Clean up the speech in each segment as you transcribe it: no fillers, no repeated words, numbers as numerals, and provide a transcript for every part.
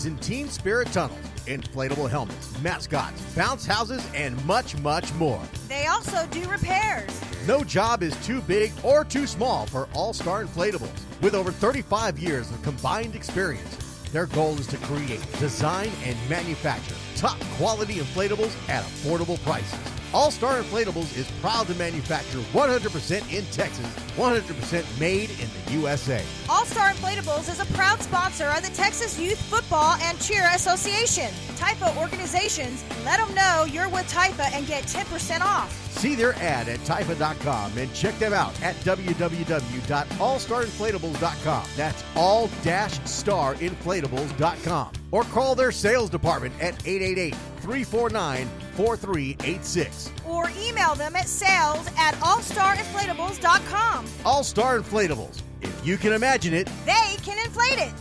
in Team Spirit tunnels, inflatable helmets, mascots, bounce houses, and much, much more. They also do repairs. No job is too big or too small for All-Star Inflatables. With over 35 years of combined experience, their goal is to create, design, and manufacture top-quality inflatables at affordable prices. All-Star Inflatables is proud to manufacture 100% in Texas, 100% made in the USA. All-Star Inflatables is a proud sponsor of the Texas Youth Football and Cheer Association. TIFA organizations, let them know you're with TIFA and get 10% off. See their ad at TIFA.com and check them out at www.allstarinflatables.com. That's all-starinflatables.com. Or call their sales department at 888-349-4386. Or email them at sales@allstarinflatables.com. All-Star Inflatables. If you can imagine it, they can inflate it.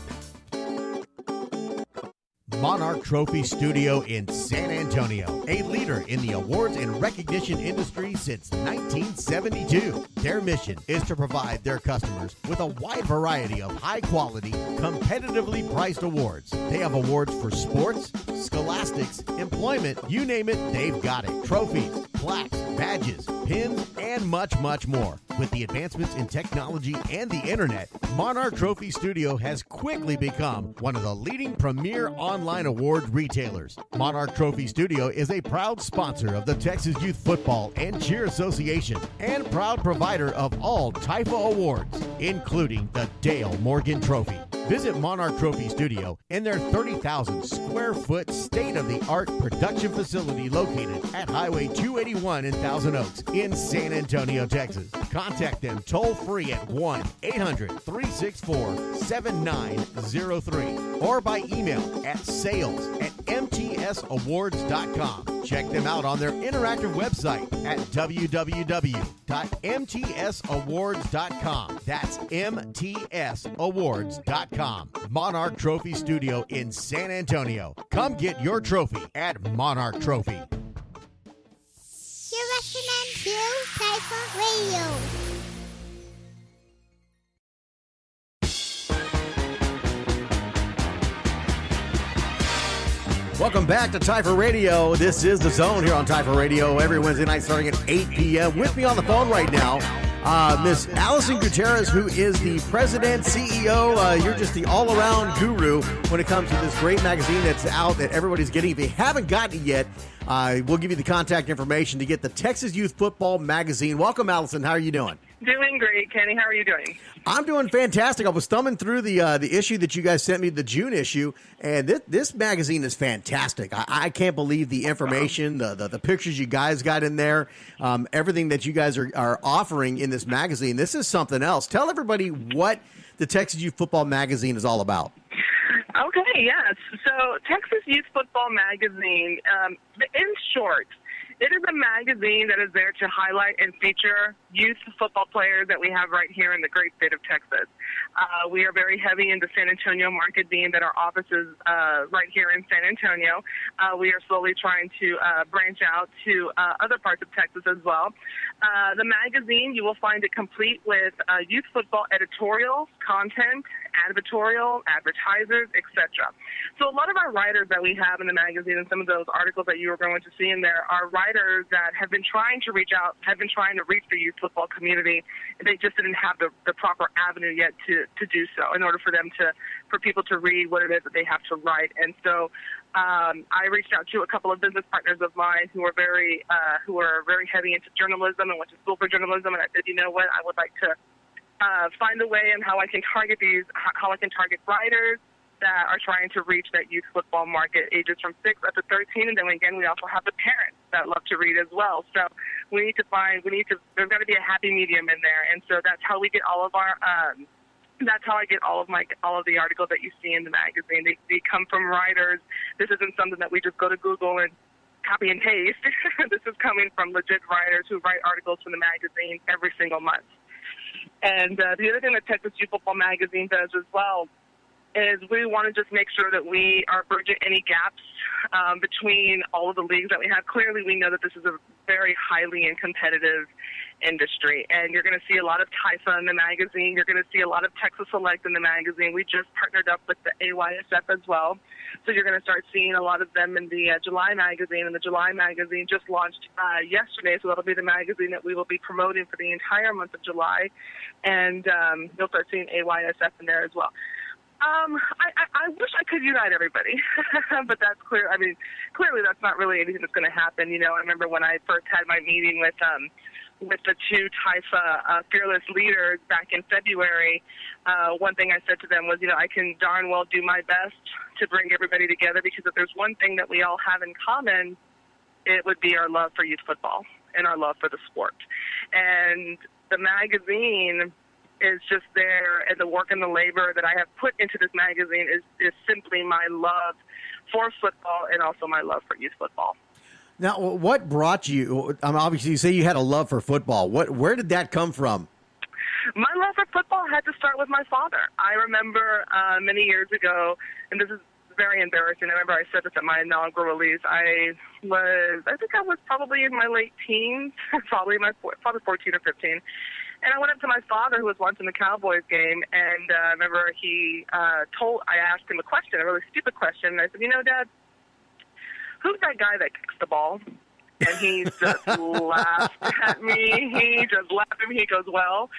Monarch Trophy Studio in San Antonio, a leader in the awards and recognition industry since 1972. Their mission is to provide their customers with a wide variety of high-quality, competitively priced awards. They have awards for sports, scholastics, employment, you name it, they've got it. Trophies, plaques, badges, pins, and much, much more. With the advancements in technology and the internet, Monarch Trophy Studio has quickly become one of the leading premier online award retailers. Monarch Trophy Studio is a proud sponsor of the Texas Youth Football and Cheer Association and proud provider of all TIFA awards, including the Dale Morgan Trophy. Visit Monarch Trophy Studio in their 30,000 square foot state-of-the-art production facility located at Highway 281 in Thousand Oaks in San Antonio, Texas. Contact them toll-free at 1-800-364-7903 or by email at sales@mtsawards.com. Check them out on their interactive website at www.mtsawards.com. That's mtsawards.com. Monarch Trophy Studio in San Antonio. Come get your trophy at Monarch Trophy. You're listening to TIFA Radio. Welcome back to TIFA Radio. This is The Zone here on TIFA Radio every Wednesday night starting at 8 p.m. With me on the phone right now, Miss Allison Gutierrez, who is the president, CEO. You're just the all-around guru when it comes to this great magazine that's out that everybody's getting. If you haven't gotten it yet, we'll give you the contact information to get the Texas Youth Football Magazine. Welcome, Allison. How are you doing? Doing great, Kenny. How are you doing? I'm doing fantastic. I was thumbing through the issue that you guys sent me, the June issue, and this magazine is fantastic. I can't believe the information, the pictures you guys got in there, everything that you guys are offering in this magazine. This is something else. Tell everybody what the Texas Youth Football Magazine is all about. Okay, yes. So Texas Youth Football Magazine, in short, it is a magazine that is there to highlight and feature youth football players that we have right here in the great state of Texas. We are very heavy in the San Antonio market, being that our office is right here in San Antonio. We are slowly trying to branch out to other parts of Texas as well. The magazine, you will find it complete with youth football editorials, content, advertorial, advertisers, etc. So a lot of our writers that we have in the magazine and some of those articles that you are going to see in there are writers that have been trying to reach out, have been trying to reach the youth football community. They just didn't have the proper avenue yet to do so in order for them for people to read what it is that they have to write. And so I reached out to a couple of business partners of mine who are very heavy into journalism and went to school for journalism. And I said, you know what, I would like to find a way in how I can target writers that are trying to reach that youth football market, ages from 6 up to 13. And then again, we also have the parents that love to read as well. So there's got to be a happy medium in there. And so that's how we get all of our, that's how I get all of the articles that you see in the magazine. They come from writers. This isn't something that we just go to Google and copy and paste. This is coming from legit writers who write articles for the magazine every single month. And the other thing that Texas Youth Football Magazine does as well is we want to just make sure that we are bridging any gaps between all of the leagues that we have. Clearly, we know that this is a very highly competitive industry, and you're going to see a lot of TIFA in the magazine. You're going to see a lot of Texas Select in the magazine. We just partnered up with the AYSF as well, so you're going to start seeing a lot of them in the July magazine, and the July magazine just launched yesterday, so that'll be the magazine that we will be promoting for the entire month of July, and you'll start seeing AYSF in there as well. I wish I could unite everybody, but that's clear. I mean, clearly that's not really anything that's going to happen. You know, I remember when I first had my meeting with the two TIFA fearless leaders back in February. One thing I said to them was, you know, I can darn well do my best to bring everybody together, because if there's one thing that we all have in common, it would be our love for youth football and our love for the sport. And the magazine is just there, and the work and the labor that I have put into this magazine is simply my love for football and also my love for youth football. Now, what brought you, obviously you say you had a love for football. Where did that come from? My love for football had to start with my father. I remember many years ago, and this is very embarrassing. I remember I said this at my inaugural release. I think I was probably in my late teens, probably 14 or 15. And I went up to my father, who was watching the Cowboys game, and I remember I asked him a question, a really stupid question. And I said, you know, Dad, who's that guy that kicks the ball? And he just laughed at me. He just laughed at me. He goes, well,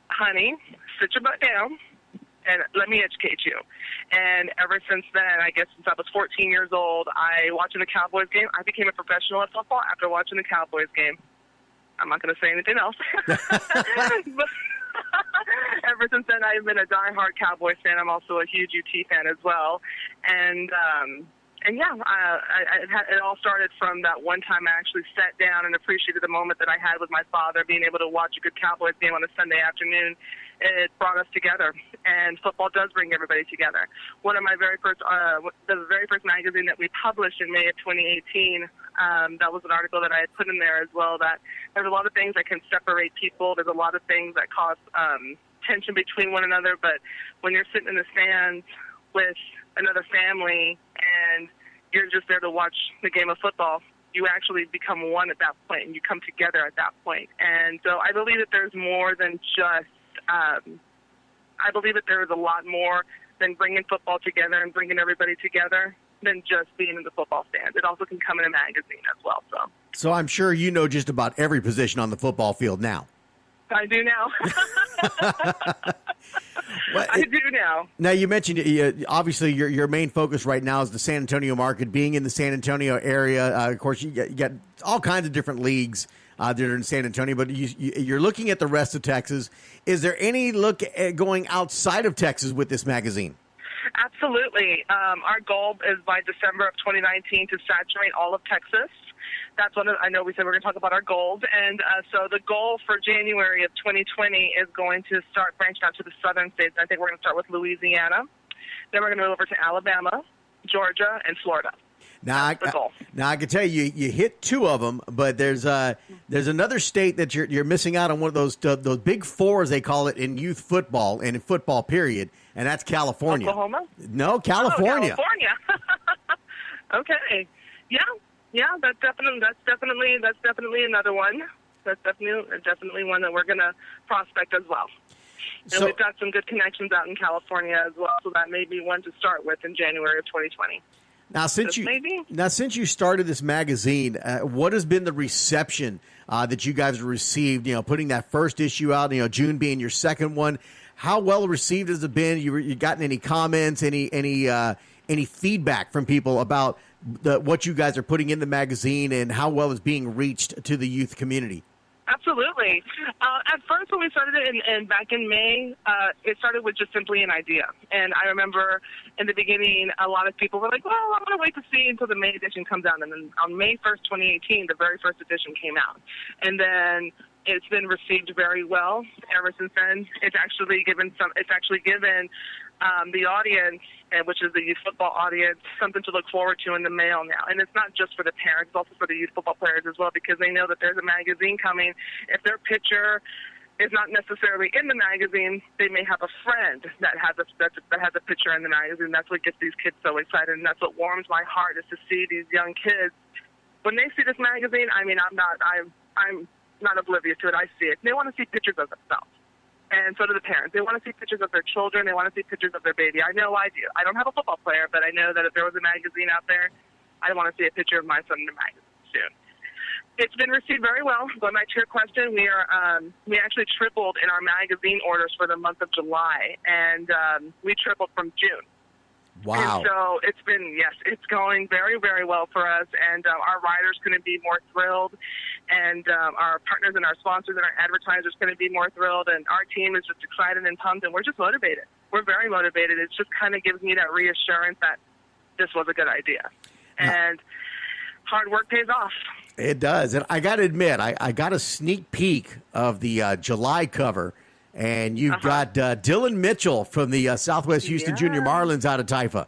honey, sit your butt down and let me educate you. And ever since then, I guess since I was 14 years old, watching the Cowboys game, I became a professional at football after watching the Cowboys game. I'm not going to say anything else. But ever since then, I've been a diehard Cowboys fan. I'm also a huge UT fan as well. And yeah, it all started from that one time I actually sat down and appreciated the moment that I had with my father, being able to watch a good Cowboys game on a Sunday afternoon. It brought us together, and football does bring everybody together. One of my the very first magazine that we published in May of 2018, that was an article that I had put in there as well, that there's a lot of things that can separate people. There's a lot of things that cause tension between one another, but when you're sitting in the stands with another family and you're just there to watch the game of football, you actually become one at that point, and you come together at that point. And so I believe that there's more than just I believe that there is a lot more than bringing football together and bringing everybody together than just being in the football stand. It also can come in a magazine as well. So I'm sure you know just about every position on the football field now. I do now. I do now. Now, you mentioned, obviously, your main focus right now is the San Antonio market, being in the San Antonio area. Of course, you got all kinds of different leagues that are in San Antonio, but you're looking at the rest of Texas. Is there any look at going outside of Texas with this magazine? Absolutely. Our goal is by December of 2019 to saturate all of Texas. That's what I know we said we're going to talk about our goals. And so the goal for January of 2020 is going to start branching out to the southern states. I think we're going to start with Louisiana. Then we're going to move over to Alabama, Georgia, and Florida. Now, I can tell you, you hit two of them, but there's another state that you're missing out on, one of those big fours, they call it, in youth football and in football period, and that's California. Oklahoma? No, California. Oh, California. Okay. Yeah, that's definitely another one. That's definitely one that we're going to prospect as well. And we've got some good connections out in California as well, so that may be one to start with in January of 2020. Now, since you started this magazine, what has been the reception that you guys have received? You know, putting that first issue out, June being your second one. How well received has it been? You gotten any comments, any feedback from people about what you guys are putting in the magazine and how well it's being reached to the youth community? Absolutely. At first, when we started it and back in May, it started with just simply an idea. And I remember in the beginning, a lot of people were like, well, I'm going to wait to see until the May edition comes out. And then on May 1st, 2018, the very first edition came out. And then it's been received very well ever since then. It's actually given the audience, which is the youth football audience, something to look forward to in the mail now. And it's not just for the parents, it's also for the youth football players as well, because they know that there's a magazine coming. If their picture is not necessarily in the magazine. They may have a friend that has a picture in the magazine. That's what gets these kids so excited, and that's what warms my heart is to see these young kids when they see this magazine. I mean, I'm not oblivious to it. I see it. They want to see pictures of themselves, and so do the parents. They want to see pictures of their children. They want to see pictures of their baby. I know I do. I don't have a football player, but I know that if there was a magazine out there, I want to see a picture of my son in the magazine soon. It's been received very well. Going back to your question, we actually tripled in our magazine orders for the month of July, and we tripled from June. Wow. And so it's going very, very well for us, and our riders going to be more thrilled, and our partners and our sponsors and our advertisers going to be more thrilled, and our team is just excited and pumped, and we're just motivated. We're very motivated. It just kind of gives me that reassurance that this was a good idea. And hard work pays off. It does. And I got to admit, I got a sneak peek of the July cover, and you've got Dylan Mitchell from the Southwest Houston Junior Marlins out of Taifa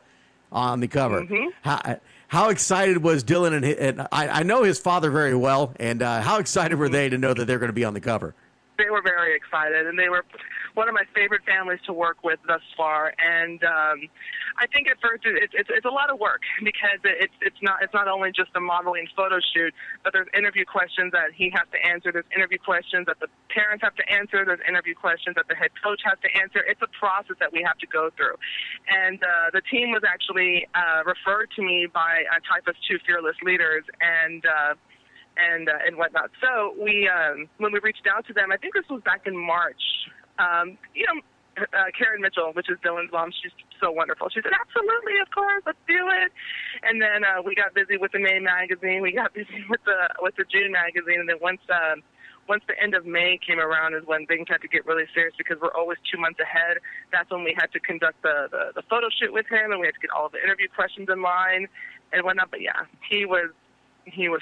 on the cover. Mm-hmm. How excited was Dylan? And I know his father very well, and how excited were they to know that they're going to be on the cover? They were very excited, and they were one of my favorite families to work with thus far. And I think at first it's a lot of work because it's not only just a modeling photo shoot, but there's interview questions that he has to answer. There's interview questions that the parents have to answer. There's interview questions that the head coach has to answer. It's a process that we have to go through. And the team was actually referred to me by Taifa's two fearless leaders, and whatnot. So we, when we reached out to them, I think this was back in March. Karen Mitchell, which is Dylan's mom, she's so wonderful. She said, "Absolutely, of course, let's do it." And then we got busy with the May magazine. We got busy with the June magazine, and then once the end of May came around is when things had to get really serious because we're always 2 months ahead. That's when we had to conduct the photo shoot with him, and we had to get all the interview questions in line and whatnot. But yeah, he was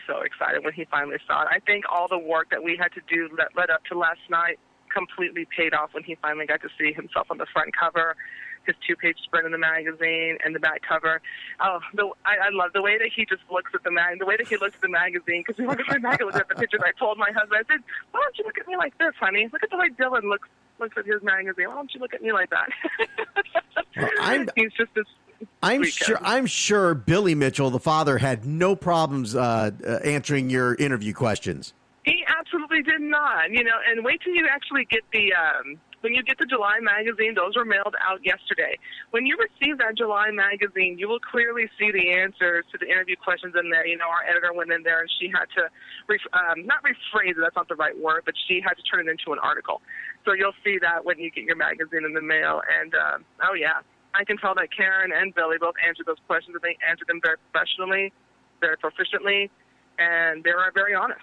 so excited when he finally saw it. I think all the work that we had to do that led up to last night completely paid off when he finally got to see himself on the front cover, his 2-page spread in the magazine, and the back cover. Oh, I love the way that he just looks at the way that he looks at the magazine, because we were going back and look at the pictures. I told my husband, I said, "Why don't you look at me like this, honey? Look at the way Dylan looks at his magazine. Why don't you look at me like that?" Well, he's just this. I'm sure Billy Mitchell, the father, had no problems answering your interview questions. He absolutely did not, and wait till you actually get when you get the July magazine. Those were mailed out yesterday. When you receive that July magazine, you will clearly see the answers to the interview questions in there. Our editor went in there and she had to, not rephrase it, that's not the right word, but she had to turn it into an article. So you'll see that when you get your magazine in the mail. And, oh yeah, I can tell that Karen and Billy both answered those questions, and they answered them very professionally, very proficiently, and they were very honest.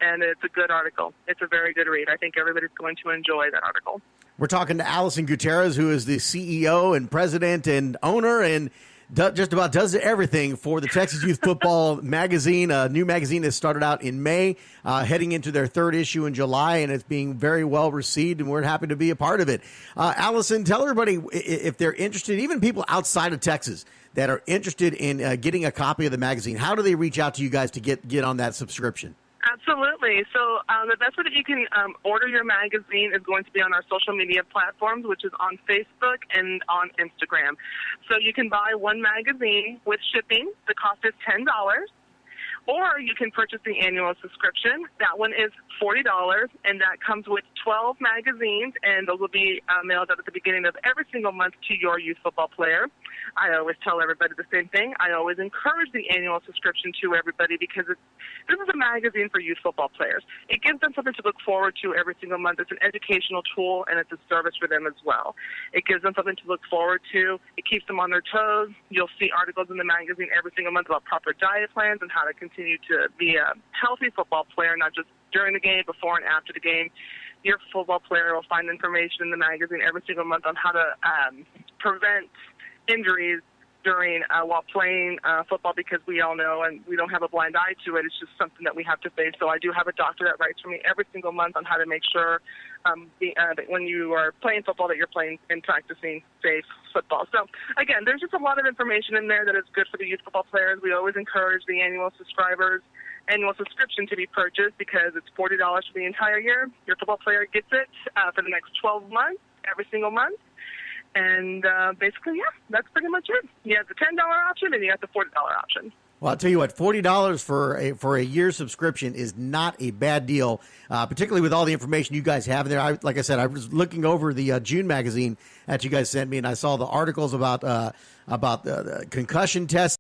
And it's a good article. It's a very good read. I think everybody's going to enjoy that article. We're talking to Allison Gutierrez, who is the CEO and president and owner and just about does everything for the Texas Youth Football magazine. A new magazine that started out in May, heading into their third issue in July, and it's being very well received, and we're happy to be a part of it. Allison, tell everybody if they're interested, even people outside of Texas that are interested in getting a copy of the magazine, how do they reach out to you guys to get on that subscription? Absolutely. So the best way that you can order your magazine is going to be on our social media platforms, which is on Facebook and on Instagram. So you can buy one magazine with shipping. The cost is $10. Or you can purchase the annual subscription. That one is $40, and that comes with 12 magazines, and those will be mailed out at the beginning of every single month to your youth football player. I always tell everybody the same thing. I always encourage the annual subscription to everybody because this is a magazine for youth football players. It gives them something to look forward to every single month. It's an educational tool, and it's a service for them as well. It gives them something to look forward to. It keeps them on their toes. You'll see articles in the magazine every single month about proper diet plans and how to continue to be a healthy football player, not just during the game, before and after the game. Your football player will find information in the magazine every single month on how to prevent injuries during while playing football, because we all know, and we don't have a blind eye to it, it's just something that we have to face. So I do have a doctor that writes for me every single month on how to make sure that when you are playing football that you're playing and practicing safe football. So again, there's just a lot of information in there that is good for the youth football players. We always encourage the annual subscribers annual subscription to be purchased because it's $40 for the entire year. Your football player gets it for the next 12 months, every single month. And basically, yeah, that's pretty much it. You have the $10 option and you have the $40 option. Well, I'll tell you what, $40 for a year subscription is not a bad deal, particularly with all the information you guys have in there. Like I said, I was looking over the June magazine that you guys sent me, and I saw the articles about the concussion tests.